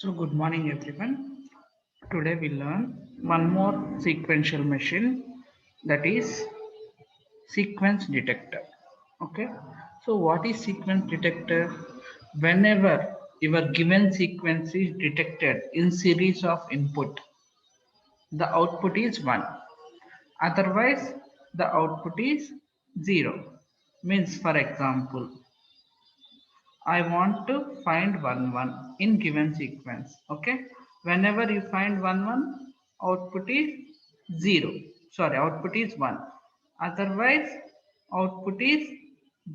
So good morning everyone. Today we learn one more sequential machine, that is sequence detector. Okay. So what is sequence detector? Whenever your given sequence is detected in series of input, the output is 1. Otherwise the output is 0. Means, for example, I want to find 1 1 in given sequence. Okay. Whenever you find 1 1, output is 0. Sorry, output is 1. Otherwise, output is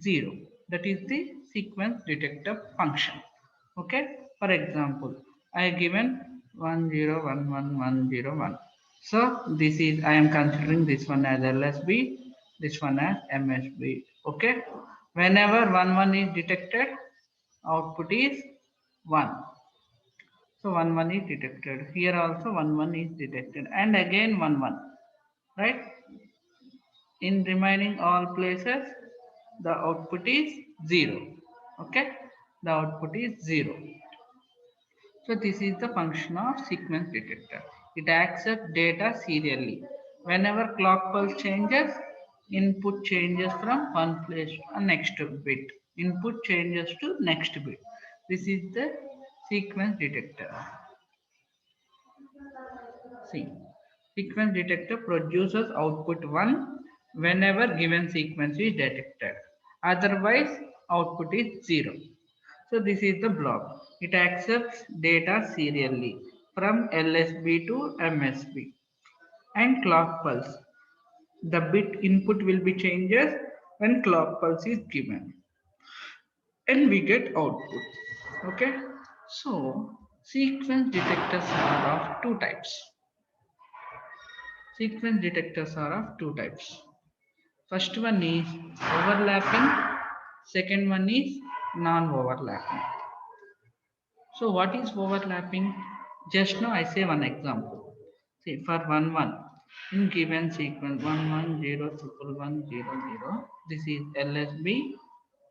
0. That is the sequence detector function. Okay. For example, I given 1 0 1 1 1 0 1. So this is, I am considering this one as LSB, this one as MSB. Okay. Whenever 1 1 is detected, output is 1. So 1 1 is detected. Here also 1 1 is detected, and again 1 1. Right? In remaining all places, the output is 0. Okay? The output is 0. So this is the function of sequence detector. It accepts data serially. Whenever clock pulse changes, input changes from one place to next bit. Input changes to next bit. This is the sequence detector. See, sequence detector produces output 1 whenever given sequence is detected. Otherwise, output is 0. So this is the block. It accepts data serially from LSB to MSB and clock pulse. The bit input will be changes when clock pulse is given and we get output. Okay. So sequence detectors are of two types. Sequence detectors are of two types. First one is overlapping, second one is non-overlapping. So what is overlapping? Just now I say one example. See, for 1 1 in given sequence 1 1 0 triple 1 0 0, this is LSB,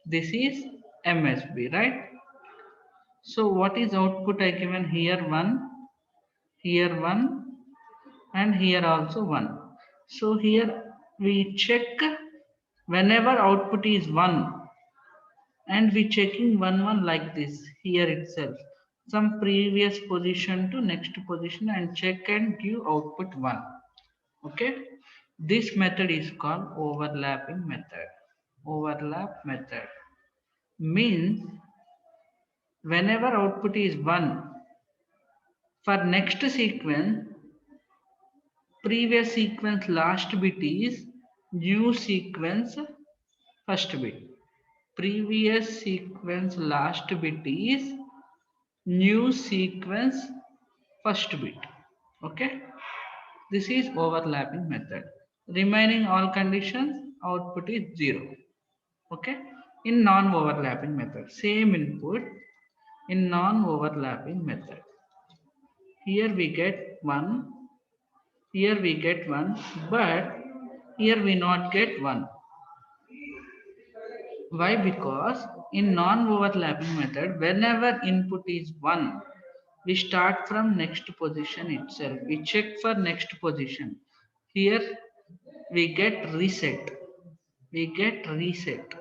this is MSB, right? So what is output I given here? 1, here 1, and here also 1. So here we check whenever output is 1, and we checking 1 1 like this here itself, some previous position to next position, and check and give output 1. Okay, this method is called overlapping method. Overlap method means whenever output is 1, for next sequence, previous sequence last bit is new sequence first bit. Previous sequence last bit is new sequence first bit. Okay, this is overlapping method. Remaining all conditions, output is 0. Okay, in non-overlapping method, same input. In non-overlapping method, here we get 1, here we get 1, but here we not get 1. Why? Because in non-overlapping method, whenever input is 1, we start from next position itself. We check for next position. Here we get reset. We get reset.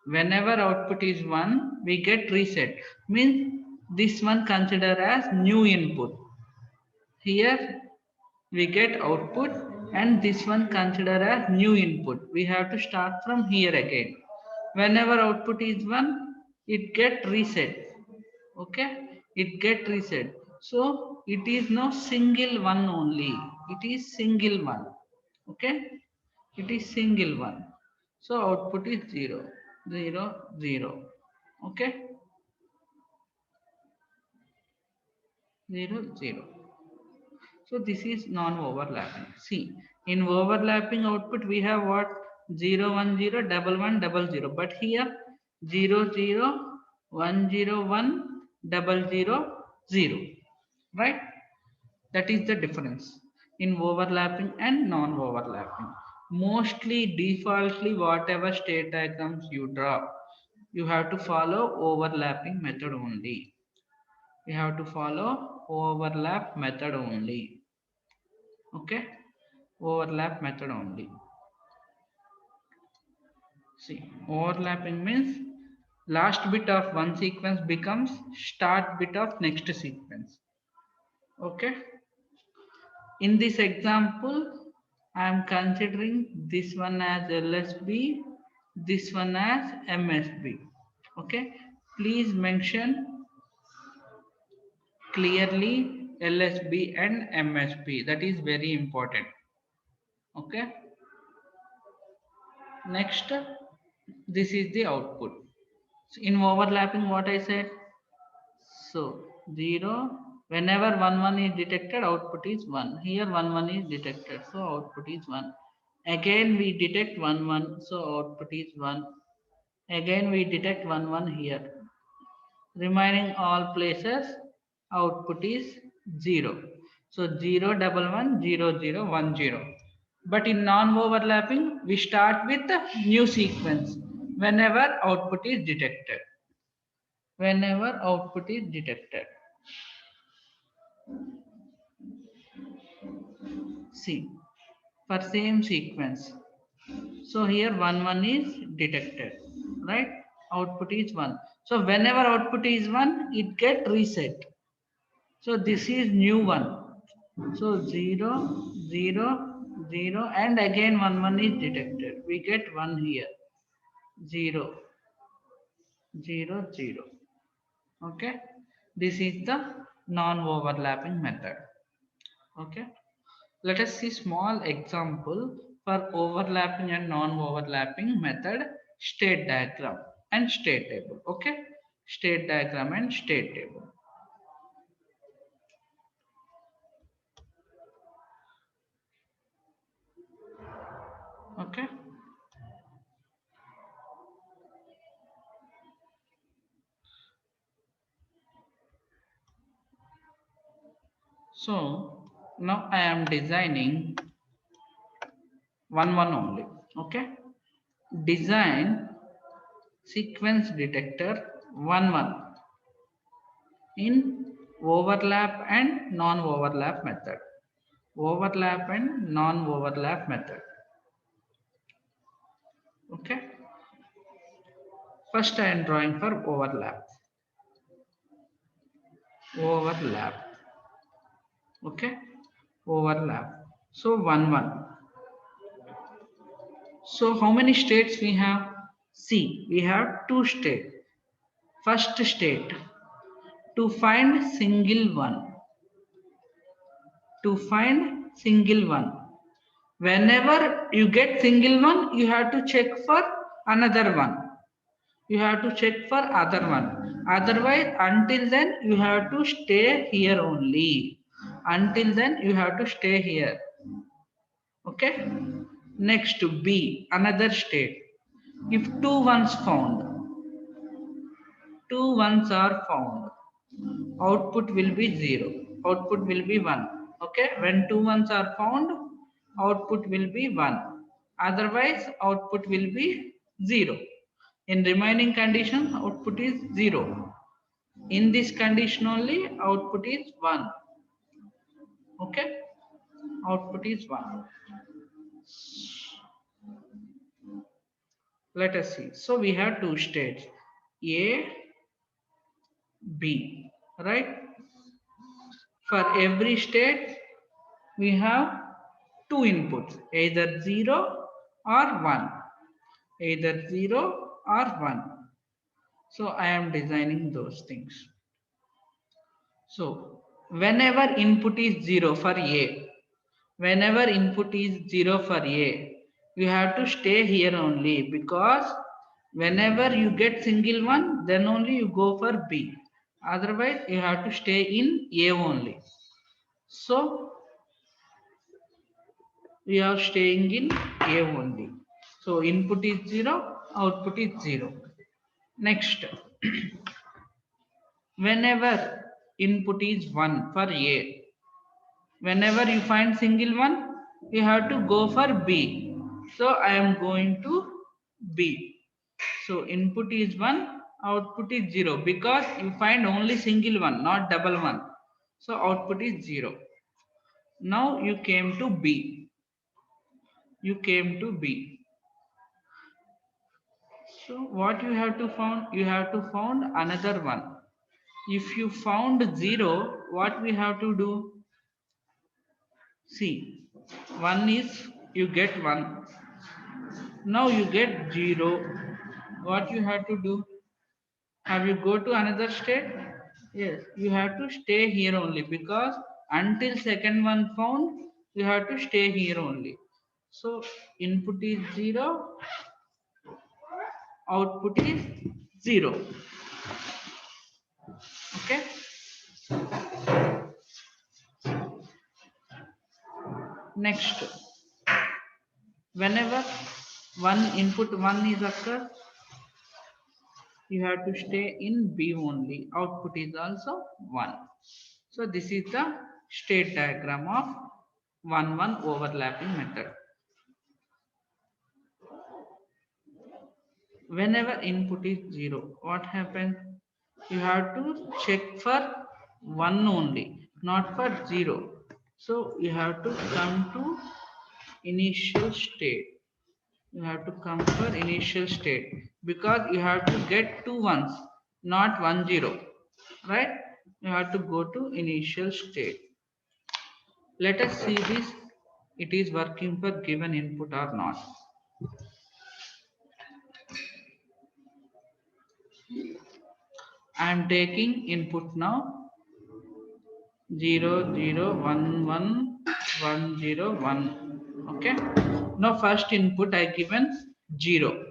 Whenever output is 1, we get reset. Means this one consider as new input. Here we get output, and this one consider as new input. We have to start from here again. Whenever output is 1, it get reset. Okay, it get reset. So it is no single one only, it is single one. Okay, it is single one. So output is 0 0 0. Okay, 0 0. So this is non-overlapping. See, in overlapping output we have what? 0 1 0 double 1 double 0. But here 0 0 1 0 1 double 0 0. Right? That is the difference in overlapping and non-overlapping. Mostly defaultly whatever state diagrams you draw, you have to follow overlapping method only. We have to follow overlap method only. Okay, overlap method only. See, overlapping means last bit of one sequence becomes start bit of next sequence. Okay. In this example, I am considering this one as LSB, this one as MSB. Okay. Please mention clearly LSB and MSB. That is very important. Okay. Next, this is the output. So in overlapping, what I said. So 0. Whenever 1 1 is detected, output is 1. Here 1 1 is detected, so output is 1. Again we detect 1 1, so output is 1. Again we detect 1 1 here. Remaining all places, output is 0. So 0 double 1 0 0 1 0. But in non-overlapping, we start with the new sequence whenever output is detected. Whenever output is detected. See, for same sequence. So here 1 1 is detected, right? Output is 1. So whenever output is 1, it get reset. So this is new one. So 0 0 0 and again 1 1 is detected. We get 1 here. 0 0 0. Okay. This is the non-overlapping method. Okay. Let us see small example for overlapping and non-overlapping method state diagram and state table. Okay. State diagram and state table. Okay. So now I am designing one only. Okay. Design sequence detector 1 in overlap and non-overlap method. Overlap and non-overlap method. Okay. First I am drawing for overlap. Overlap. Okay. Overlap. So 1 So how many states we have? See, we have two states. First state, to find single one. To find single one. Whenever you get single one, you have to check for another one. You have to check for other one. Otherwise, until then, you have to stay here only. Until then, you have to stay here. Okay. Next to B, another state. If two ones found, two ones are found, output will be 0. Output will be 1. Okay. When two ones are found, output will be 1. Otherwise, output will be 0. In remaining condition, output is 0. In this condition only, output is 1. Okay. Output is 1. Let us see. So we have two states, A, B, right? For every state, we have two inputs, either 0 or 1. Either 0 or 1. So I am designing those things. So whenever input is 0 for A, whenever input is 0 for A, you have to stay here only, because whenever you get single one, then only you go for B. Otherwise, you have to stay in A only. So we are staying in A only. So input is 0, output is 0. Next, whenever input is 1 for A, whenever you find single one, you have to go for B. So I am going to B. So input is 1, Output is 0 because you find only single one, not double one. So output is 0. Now you came to B. You came to B. So what you have to found? You have to found another one. If you found 0, what we have to do? See, 1 is you get 1. Now you get 0. What you have to do? Have you go to another state? Yes, you have to stay here only because until second one found, you have to stay here only. So input is 0, output is 0. Okay. Next, whenever one input 1 is occur, you have to stay in B only. Output is also 1. So this is the state diagram of 1-1 overlapping method. Whenever input is 0, what happens? You have to check for 1 only, not for 0. So you have to come to initial state. You have to come for initial state because you have to get 2 ones, not 1 0. Right? You have to go to initial state. Let us see this. It is working for given input or not. I am taking input now 0 0 1 1 1 0 1. Okay. Now first input I given 0.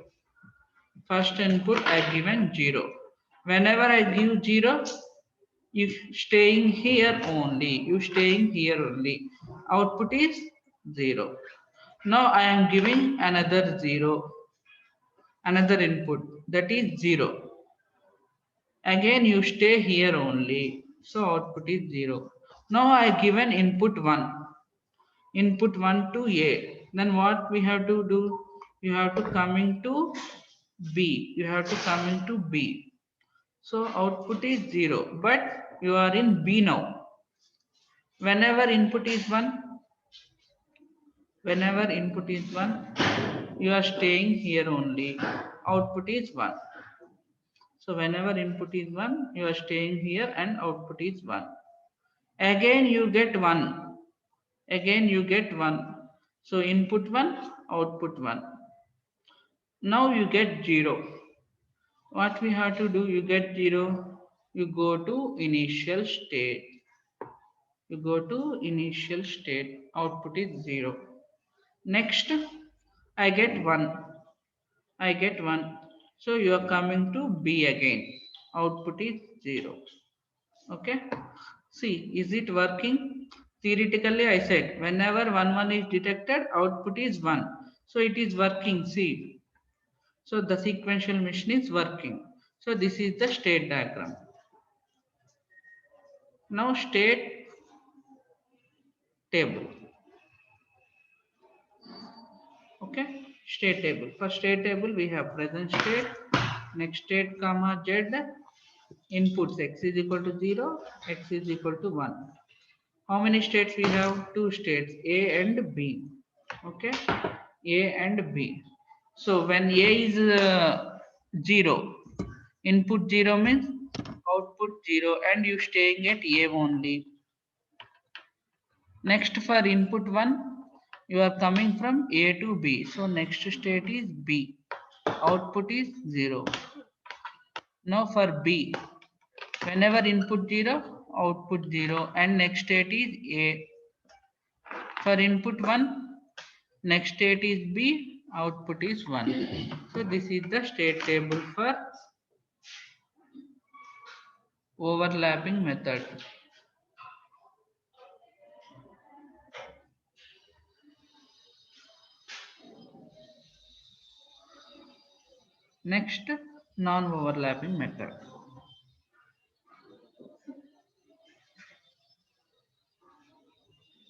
First input I given 0. Whenever I give 0, if staying here only, you staying here only, output is 0. Now I am giving another 0, another input, that is 0. Again you stay here only, so output is 0. Now I given input 1, input 1 to A. Then what we have to do? You have to come into B. You have to come into B. So output is 0, but you are in B now. Whenever input is 1, whenever input is 1, you are staying here only. Output is 1. So whenever input is 1, you are staying here and output is 1. Again you get 1. Again you get 1. So input 1, output 1. Now you get 0. What we have to do? You get 0. You go to initial state. You go to initial state. Output is 0. Next, I get 1. I get 1. So you are coming to B again. Output is 0. Okay. See, is it working? Theoretically, I said whenever 1 1 is detected, output is 1. So it is working. See. So the sequential machine is working. So this is the state diagram. Now state table. Okay, state table. For state table, we have present state, next state, comma z, inputs x is equal to 0, x is equal to 1. How many states we have? Two states, A and B. Okay, A and B. So when A is 0, input 0 means output 0 and you staying at A only. Next for input 1, you are coming from A to B. So next state is B. Output is 0. Now for B, whenever input 0, output 0 and next state is A. For input 1, next state is B, output is 1. So this is the state table for overlapping method. Next, non-overlapping method.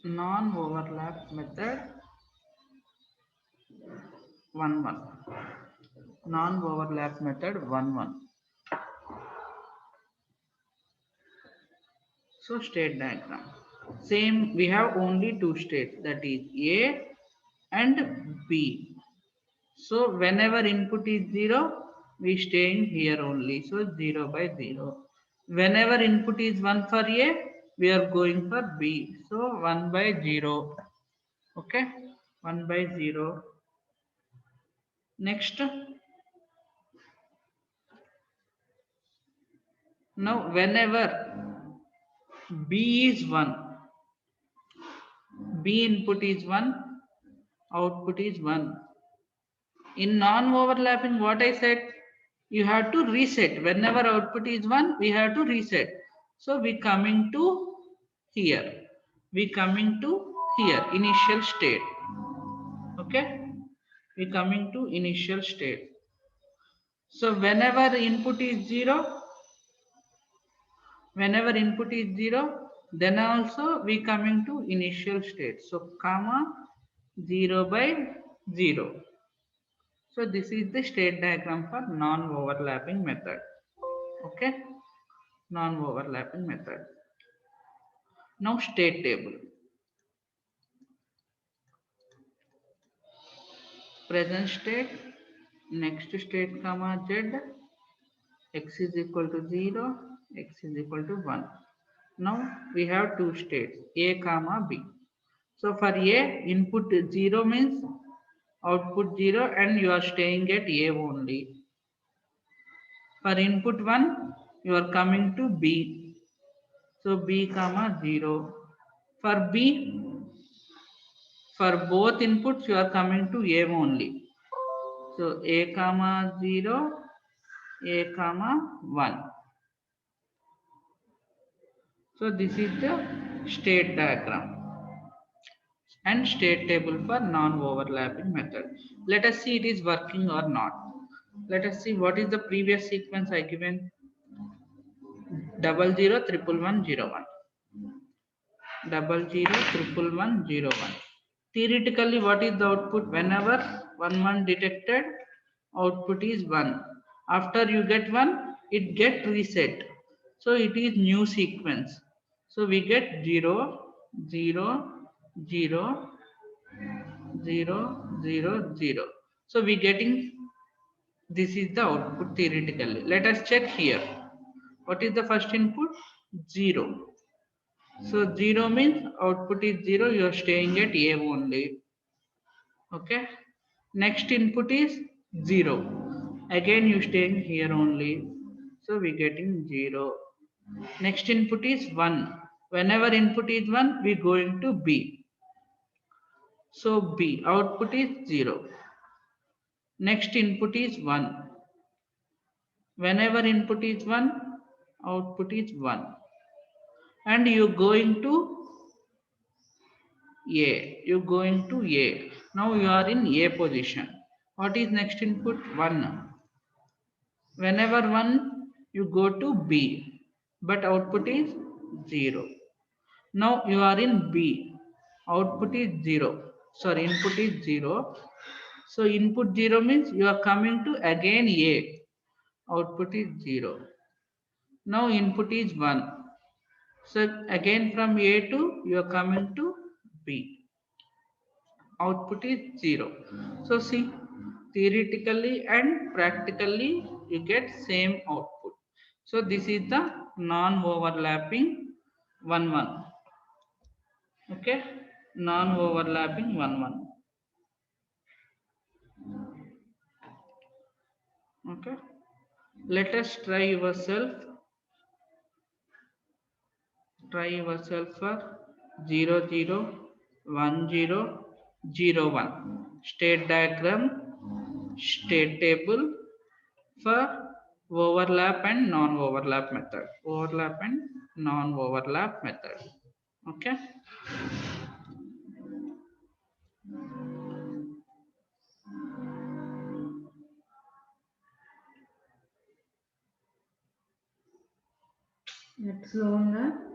Non-overlap method 1 1. Non-overlap method 1 1. So state diagram. Same, we have only two states, that is A and B. So whenever input is 0, we staying here only. So 0 by 0. Whenever input is 1 for A, we are going for B. So 1 by 0. Okay, 1 by 0. Next, now whenever B is 1, B input is 1, output is 1. In non-overlapping, what I said, you have to reset. Whenever output is 1, we have to reset. So we coming to here. We coming to here, initial state. Okay? We coming to initial state. So whenever input is 0, then also we coming to initial state. So comma 0 by 0. So this is the state diagram for non-overlapping method. Okay, non-overlapping method. Now state table. Present state, next state comma z, x is equal to 0, x is equal to 1. Now we have two states, a comma b. So for a, input 0 means output 0 and you are staying at a only. For input 1, you are coming to b. So b comma 0. For b, for both inputs, you are coming to a only. So a comma 0, a comma 1. So this is the state diagram and state table for non-overlapping method. Let us see it is working or not. Let us see what is the previous sequence I given. 00111101. 001101. Theoretically, what is the output? Whenever 1 detected, output is 1. After you get 1, it get reset. So it is new sequence. So we get 0, 0, 0, 0, 0, 0. So we getting, this is the output theoretically. Let us check here. What is the first input? 0. So 0 means output is 0, you are staying at A only. Okay. Next input is 0. Again you staying here only. So we getting 0. Next input is 1. Whenever input is 1, we going to B. So B, output is 0. Next input is 1. Whenever input is 1, output is 1. And you going to A. You going to A. Now you are in A position. What is next input? 1. Whenever 1, you go to B. But output is 0. Now you are in B. Output is 0. Sorry, input is 0. So input 0 means you are coming to again A. Output is 0. Now input is 1. So again from A to you are coming to B. Output is 0. So see, theoretically and practically you get same output. So this is the non-overlapping 1-1. Okay, non-overlapping 1-1. Okay, let us try yourself. Try yourself for 0, 0, 1, 0, 0, 1. State diagram, state table for overlap and non-overlap method. Overlap and non-overlap method. Okay. Next one.